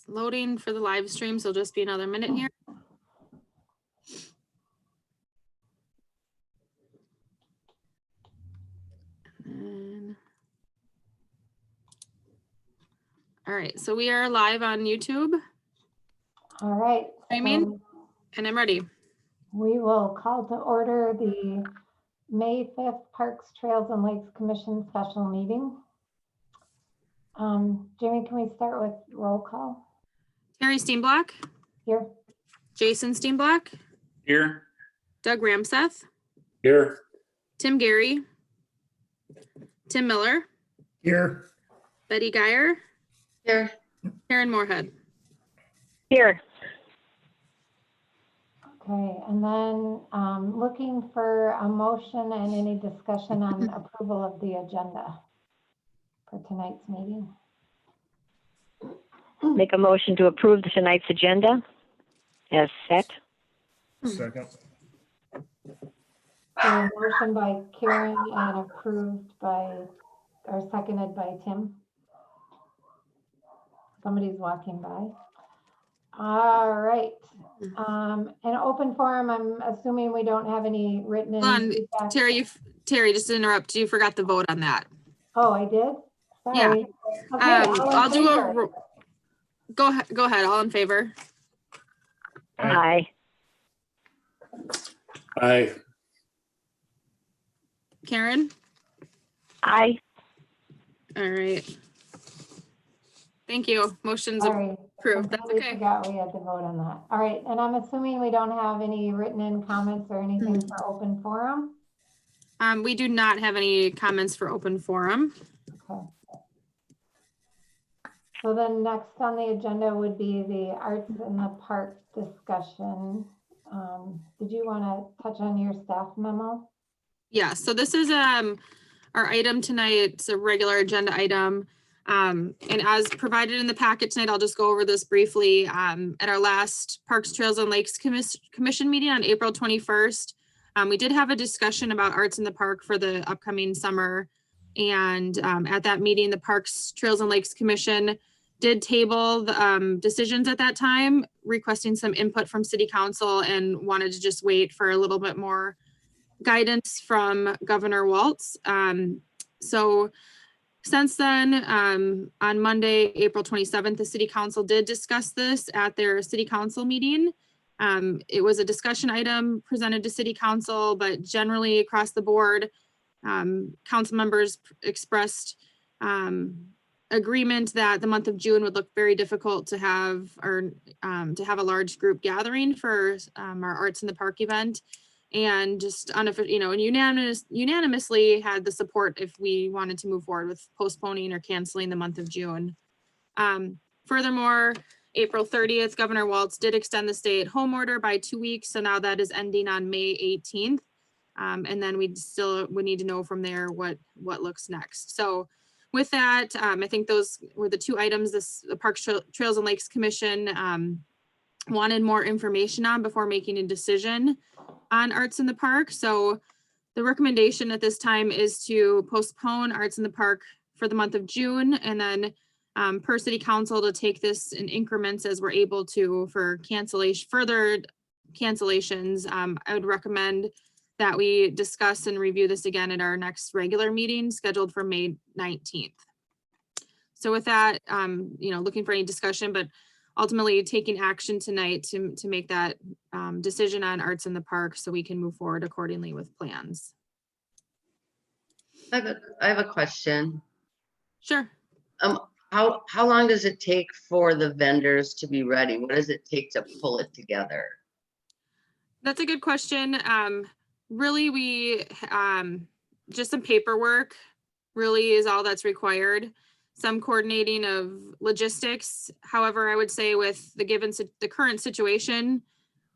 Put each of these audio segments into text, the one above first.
loading for the live stream, so just be another minute here. And, all right, so we are live on YouTube. All right. Streaming, and I'm ready. We will call to order the May 5th Parks, Trails, and Lakes Commission special meeting. Jamie, can we start with roll call? Terry Steenblock. Here. Jason Steenblock. Here. Doug Ramseth. Here. Tim Gary. Tim Miller. Here. Betty Geyer. Here. Karen Moorhead. Here. Okay, and then looking for a motion and any discussion on approval of the agenda for tonight's meeting. Make a motion to approve tonight's agenda as set. Second. So a motion by Karen and approved by, or seconded by Tim. Somebody's walking by. All right. An open forum, I'm assuming we don't have any written in. Hold on, feedback. Terry, just to interrupt, you forgot to vote on that. Oh, I did? Yeah. Sorry. Okay, I'll do favor. a, go ahead, all in favor. Aye. Aye. Karen? Aye. All right. Thank you. Motion's Sorry. approved. That's Completely okay. forgot we had to vote on that. All right, and I'm assuming we don't have any written in comments or anything for open forum? We do not have any comments for open forum. Okay. So then next on the agenda would be the arts in the park discussion. Did you want to touch on your staff memo? Yeah, so this is our item tonight. It's a regular agenda item. And as provided in the packet tonight, I'll just go over this briefly. At our last Parks, Trails, and Lakes Commission meeting on April 21st, we did have a discussion about arts in the park for the upcoming summer. And at that meeting, the Parks, Trails, and Lakes Commission did table the decisions at that time, requesting some input from City Council and wanted to just wait for a little bit more guidance from Governor Walz. So since then, on Monday, April 27th, the City Council did discuss this at their City Council meeting. It was a discussion item presented to City Council, but generally across the board, council members expressed agreement that the month of June would look very difficult to have, or to have a large group gathering for our Arts in the Park event. And just unanimously had the support if we wanted to move forward with postponing or canceling the month of June. Furthermore, April 30th, Governor Walz did extend the stay-at-home order by 2 weeks. So now that is ending on May 18th. And then we need to know from there what looks next. So with that, I think those were the two items the Parks, Trails, and Lakes Commission wanted more information on before making a decision on arts in the park. So the recommendation at this time is to postpone arts in the park for the month of June, and then per City Council to take this in increments as we're able to for further cancellations. I would recommend that we discuss and review this again at our next regular meeting scheduled for May 19th. So with that, looking for any discussion, but ultimately taking action tonight to make that decision on arts in the park so we can move forward accordingly with plans. I have a question. Sure. How long does it take for the vendors to be ready? What does it take to pull it together? That's a good question. Really, we just some paperwork really is all that's required. Some coordinating of logistics. However, I would say with the current situation,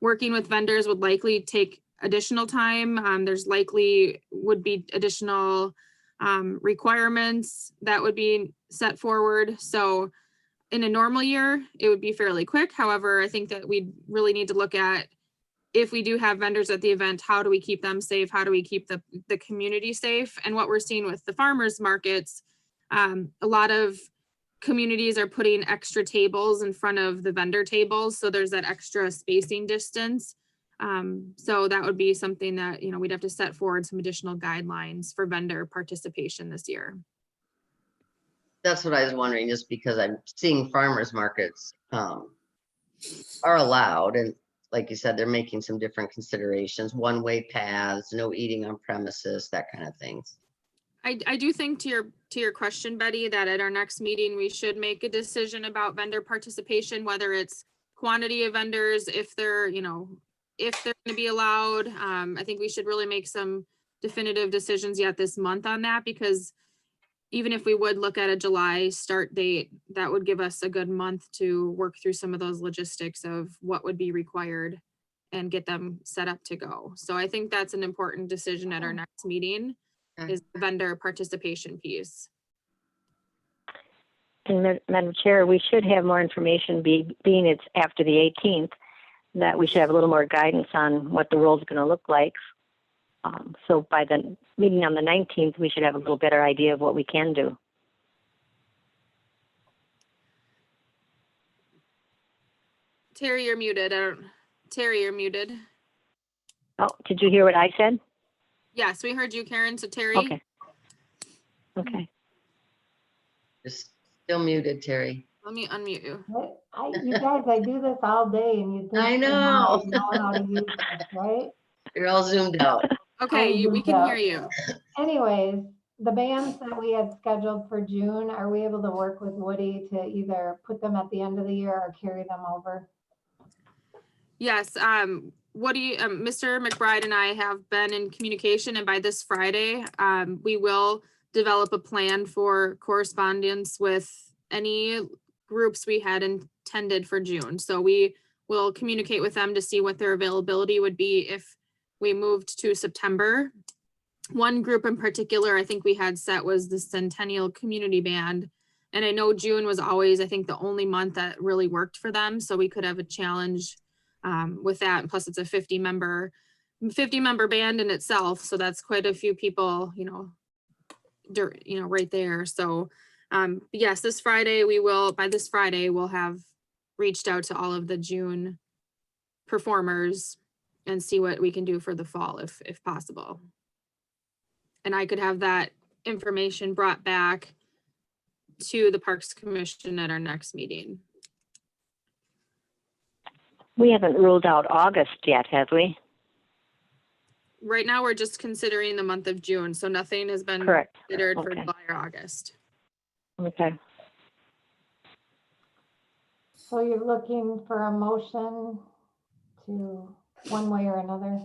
working with vendors would likely take additional time. There's likely would be additional requirements that would be set forward. So in a normal year, it would be fairly quick. However, I think that we really need to look at, if we do have vendors at the event, how do we keep them safe? How do we keep the community safe? And what we're seeing with the farmers markets, a lot of communities are putting extra tables in front of the vendor tables, so there's that extra spacing distance. So that would be something that, you know, we'd have to set forward some additional guidelines for vendor participation this year. That's what I was wondering, just because I'm seeing farmers markets are allowed, and like you said, they're making some different considerations, one-way paths, no eating on premises, that kind of thing. I do think to your question, Betty, that at our next meeting, we should make a decision about vendor participation, whether it's quantity of vendors, if they're, you know, if they're gonna be allowed. I think we should really make some definitive decisions yet this month on that, because even if we would look at a July start date, that would give us a good month to work through some of those logistics of what would be required and get them set up to go. So I think that's an important decision at our next meeting, Okay. is the vendor participation piece. And Madam Chair, we should have more information, being it's after the 18th, that we should have a little more guidance on what the role is going to look like. So by the meeting on the 19th, we should have a little better idea of what we can do. Terry, you're muted. Terry, you're muted. Oh, did you hear what I said? Yes, we heard you, Karen. So Terry. Okay. Okay. Just still muted, Terry. Let me unmute you. You guys, I do this all day and you think. I somehow know. you know how to use this, right? You're all zoomed out. Okay, we can hear you. Anyways, the bands that we had scheduled for June, are we able to work with Woody to either put them at the end of the year or carry them over? Yes, Mr. McBride and I have been in communication, and by this Friday, we will develop a plan for correspondence with any groups we had intended for June. So we will communicate with them to see what their availability would be if we moved to September. One group in particular I think we had set was the Centennial Community Band. And I know June was always, I think, the only month that really worked for them. So we could have a challenge with that. And plus it's a 50 member band in itself. So that's quite a few people, right there. So yes, this Friday by this Friday, we'll have reached out to all of the June performers and see what we can do for the fall if possible. And I could have that information brought back to the Parks Commission at our next meeting. We haven't ruled out August yet, have we? Right now, we're just considering the month of June, so nothing has been Correct. considered for Okay. July or August. Okay. So you're looking for a motion to one way or another?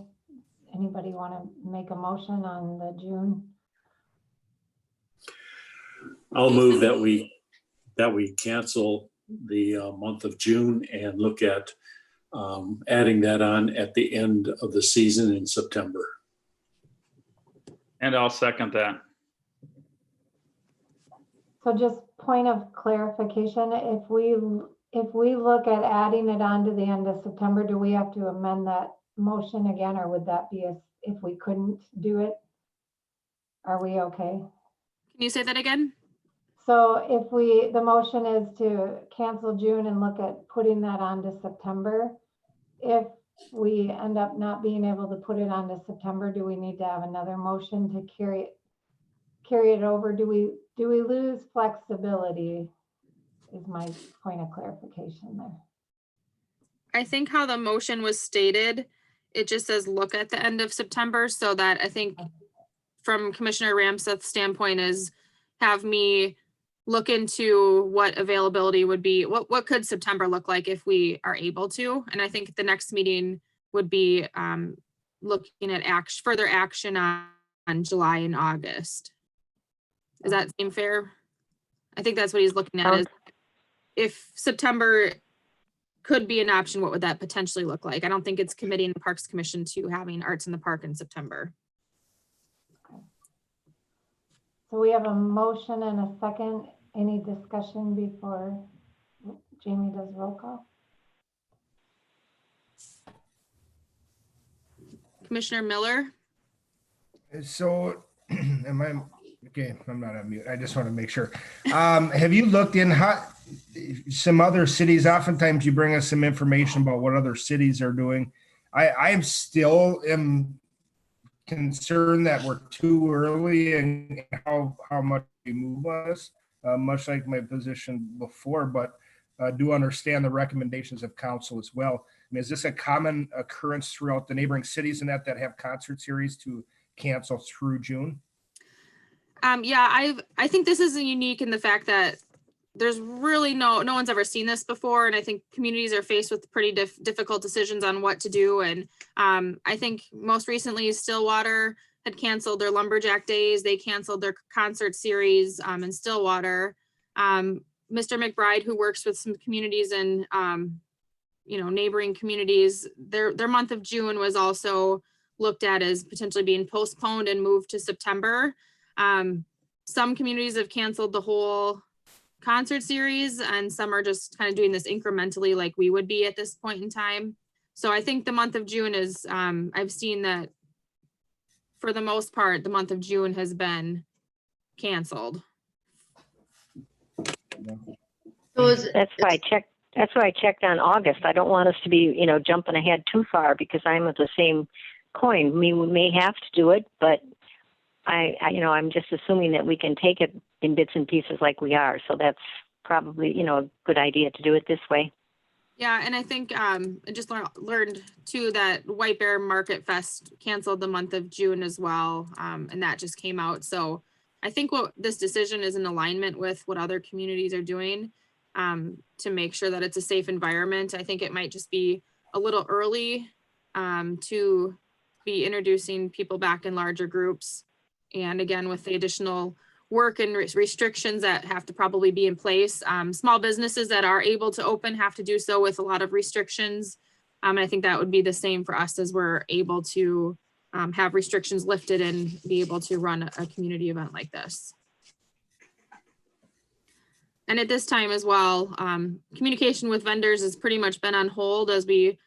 Anybody want to make a motion on the June? I'll move that we cancel the month of June and look at adding that on at the end of the season in September. And I'll second that. So just point of clarification, if we look at adding it on to the end of September, do we have to amend that motion again, or would that be if we couldn't do it? Are we okay? Can you say that again? So if the motion is to cancel June and look at putting that on to September, if we end up not being able to put it on to September, do we need to have another motion to carry it over? Do we lose flexibility is my point of clarification there. I think how the motion was stated, it just says look at the end of September, so that I think from Commissioner Ramseth's standpoint is have me look into what availability would be, what could September look like if we are able to. And I think the next meeting would be looking at further action on July and August. Does that seem fair? I think that's what he's looking at, is if September could be an option, what would that potentially look like? I don't think it's committing the Parks Commission to having Arts in the Park in September. So we have a motion and a second. Any discussion before Jamie does roll call? Commissioner Miller? So am I Okay, I'm not on mute. I just want to make sure. Have you looked in some other cities? Oftentimes you bring us some information about what other cities are doing. I'm still am concerned that we're too early and how much we move on this, much like my position before, but do understand the recommendations of council as well. I mean, is this a common occurrence throughout the neighboring cities and that have concert series to cancel through June? Yeah, I think this is unique in the fact that there's really no one's ever seen this before. And I think communities are faced with pretty difficult decisions on what to do. And I think most recently Stillwater had canceled their Lumberjack Days. They canceled their concert series in Stillwater. Mr. McBride, who works with some communities and neighboring communities, their month of June was also looked at as potentially being postponed and moved to September. Some communities have canceled the whole concert series and some are just kind of doing this incrementally like we would be at this point in time. So I think the month of June is, I've seen that for the most part, the month of June has been canceled. So That's why I checked on August. I don't want us to be, jumping ahead too far because I'm at the same coin. We may have to do it, but I'm just assuming that we can take it in bits and pieces like we are. So that's probably, a good idea to do it this way. Yeah, and I think I just learned too that White Bear Market Fest canceled the month of June as well, and that just came out. So I think what this decision is in alignment with what other communities are doing to make sure that it's a safe environment. I think it might just be a little early to be introducing people back in larger groups. And again, with the additional work and restrictions that have to probably be in place, small businesses that are able to open have to do so with a lot of restrictions. And I think that would be the same for us as we're able to have restrictions lifted and be able to run a community event like this. And at this time as well, communication with vendors has pretty much been on hold as we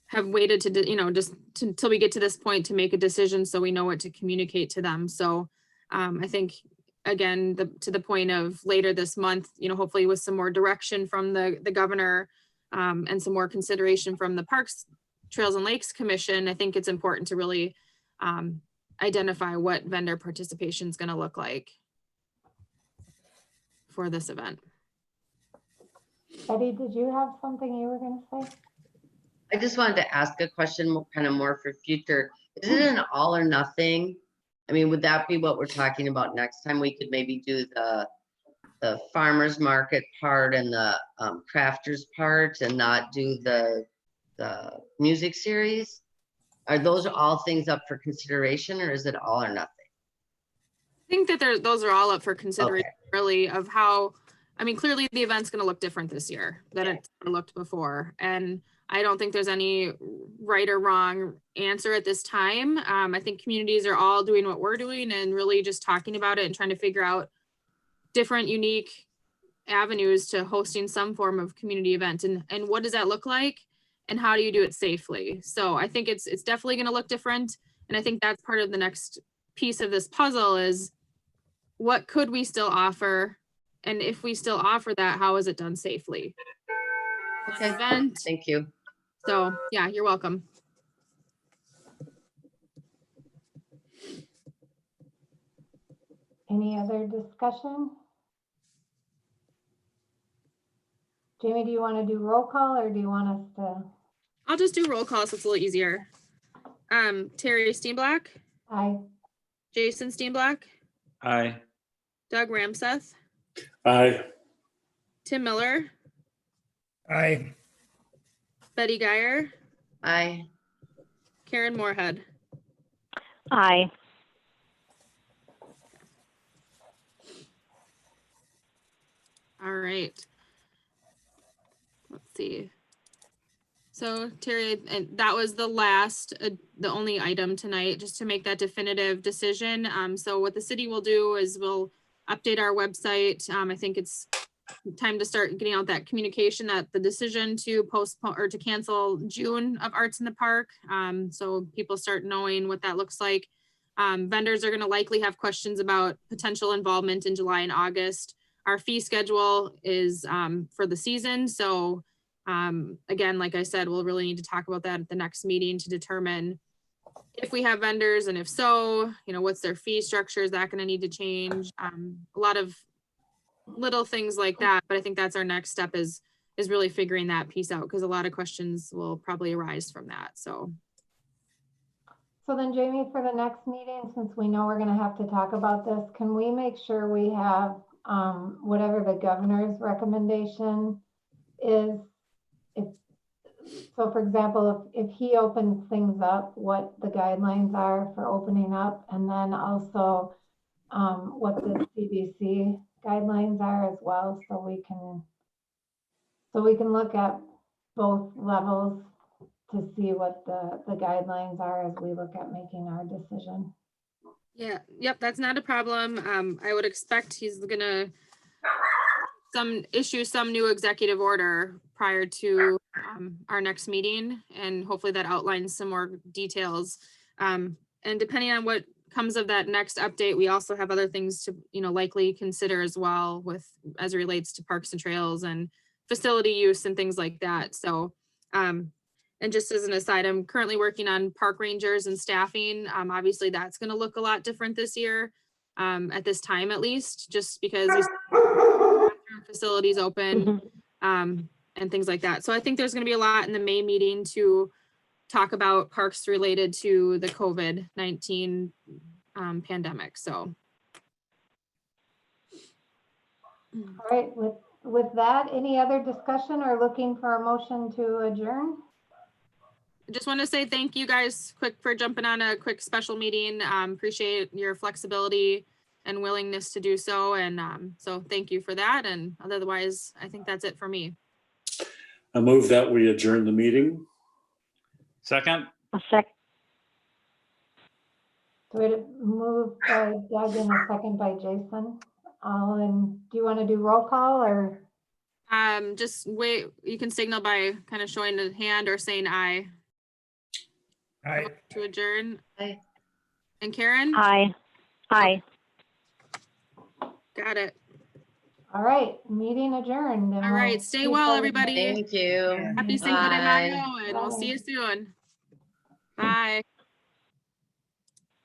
have waited to, just until we get to this point to make a decision so we know what to communicate to them. So I think, again, to the point of later this month, hopefully with some more direction from the governor and some more consideration from the Parks, Trails and Lakes Commission, I think it's important to really identify what vendor participation is going to look like for this event. Betty, did you have something you were going to say? I just wanted to ask a question kind of more for future. Is it an all or nothing? I mean, would that be what we're talking about next time? We could maybe do the farmers market part and the crafters part and not do the music series? Are those all things up for consideration or is it all or nothing? I think that those are all up for consideration really of how, clearly the event's going to look different this year than it's looked before. And I don't think there's any right or wrong answer at this time. I think communities are all doing what we're doing and really just talking about it and trying to figure out different unique avenues to hosting some form of community event and what does that look like and how do you do it safely? So I think it's definitely going to look different. And I think that's part of the next piece of this puzzle is what could we still offer? And if we still offer that, how is it done safely? Okay, Event. thank you. So yeah, you're welcome. Any other discussion? Jamie, do you want to do roll call or do you want us to? I'll just do roll call so it's a little easier. Terry Steenblack, Aye. Jason Steenblack, Aye. Doug Ramseth, Aye. Tim Miller, Aye. Betty Geyer, Aye. Karen Moorhead. Aye. All right. Let's see. So Terry, and that was the last, the only item tonight, just to make that definitive decision. So what the city will do is we'll update our website. I think it's time to start getting out that communication that the decision to postpone or to cancel June of Arts in the Park. So people start knowing what that looks like. Vendors are going to likely have questions about potential involvement in July and August. Our fee schedule is for the season. So again, like I said, we'll really need to talk about that at the next meeting to determine if we have vendors, and if so, what's their fee structure? Is that going to need to change? A lot of little things like that, but I think that's our next step is really figuring that piece out, because a lot of questions will probably arise from that. So then Jamie, for the next meeting, since we know we're gonna have to talk about this, can we make sure we have whatever the governor's recommendation is? So for example, if he opens things up, what the guidelines are for opening up, and then also what the CDC guidelines are as well, so we can look at both levels to see what the guidelines are as we look at making our decision. yeah, yep, that's not a problem. I would expect he's gonna issue some new executive order prior to our next meeting, and hopefully that outlines some more details. And depending on what comes of that next update, we also have other things to likely consider as well, with as it relates to parks and trails and facility use and things like that. So and just as an aside, I'm currently working on park rangers and staffing. Obviously that's going to look a lot different this year, at this time at least, just because facilities open and things like that. So I think there's going to be a lot in the May meeting to talk about parks related to the COVID-19 pandemic. So. All right, with that, any other discussion or looking for a motion to adjourn? I just want to say thank you guys quick for jumping on a quick special meeting. Appreciate your flexibility and willingness to do so. And so thank you for that. And otherwise, I think that's it for me. I move that we adjourn the meeting. Second. A sec. So we move by Doug and a second by Jason. Do you want to do roll call or? Just wait, you can signal by kind of showing the hand or saying aye. Aye. To adjourn. Aye. And Karen? Aye. Aye. Got it. All right, meeting adjourned. All right, stay well, everybody. Thank you. Happy Cinco de Bye. Mayo, and we'll see you soon. Bye.